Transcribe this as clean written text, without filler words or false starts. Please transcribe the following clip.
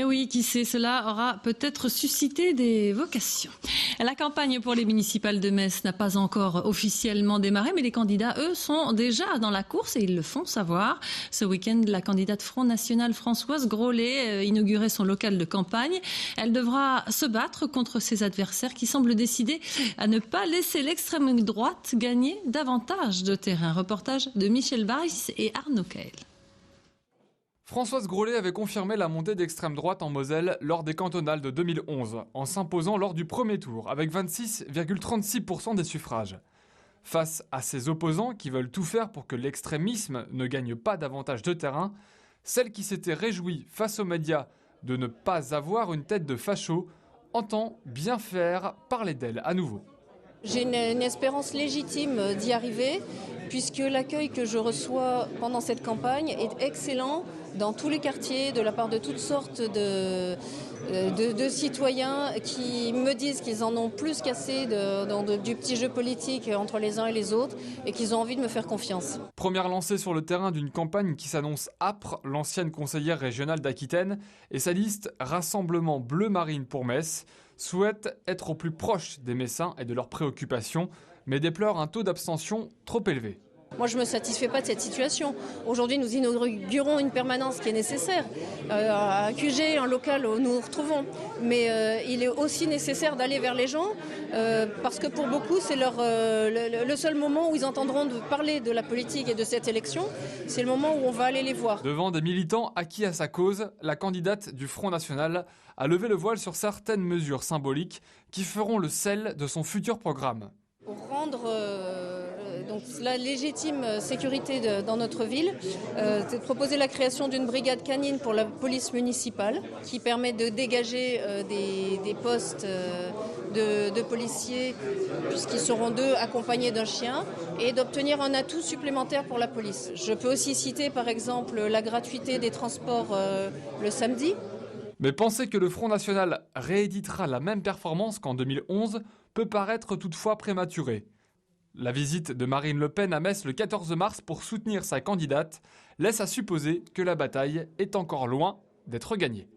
Et oui, qui sait, cela aura peut-être suscité des vocations. La campagne pour les municipales de Metz n'a pas encore officiellement démarré, mais les candidats, eux, sont déjà dans la course et ils le font savoir. Ce week-end, la candidate Front National Françoise Grolet inaugurait son local de campagne. Elle devra se battre contre ses adversaires qui semblent décidés à ne pas laisser l'extrême droite gagner davantage de terrain. Reportage de Michel Weiss et Arnaud Caël. Françoise Grolet avait confirmé la montée d'extrême droite en Moselle lors des cantonales de 2011, en s'imposant lors du premier tour, avec 26,36% des suffrages. Face à ses opposants qui veulent tout faire pour que l'extrémisme ne gagne pas davantage de terrain, celle qui s'était réjouie face aux médias de ne pas avoir une tête de facho entend bien faire parler d'elle à nouveau. J'ai une espérance légitime d'y arriver, puisque l'accueil que je reçois pendant cette campagne est excellent dans tous les quartiers, de la part de toutes sortes de citoyens qui me disent qu'ils en ont plus qu'assez du petit jeu politique entre les uns et les autres et qu'ils ont envie de me faire confiance. Première lancée sur le terrain d'une campagne qui s'annonce âpre, l'ancienne conseillère régionale d'Aquitaine et sa liste Rassemblement Bleu Marine pour Metz souhaite être au plus proche des Messins et de leurs préoccupations, mais déplore un taux d'abstention trop élevé. Moi, je ne me satisfais pas de cette situation. Aujourd'hui, nous inaugurons une permanence qui est nécessaire, un QG, un local où nous nous retrouvons. Mais il est aussi nécessaire d'aller vers les gens, parce que pour beaucoup, c'est le seul moment où ils entendront parler de la politique et de cette élection. C'est le moment où on va aller les voir. Devant des militants acquis à sa cause, la candidate du Front National a levé le voile sur certaines mesures symboliques qui feront le sel de son futur programme. Pour rendre donc la légitime sécurité dans notre ville, c'est de proposer la création d'une brigade canine pour la police municipale qui permet de dégager des postes de policiers puisqu'ils seront 2 accompagnés d'un chien et d'obtenir un atout supplémentaire pour la police. Je peux aussi citer par exemple la gratuité des transports le samedi. Mais penser que le Front National rééditera la même performance qu'en 2011 peut paraître toutefois prématuré. La visite de Marine Le Pen à Metz le 14 mars pour soutenir sa candidate laisse à supposer que la bataille est encore loin d'être gagnée.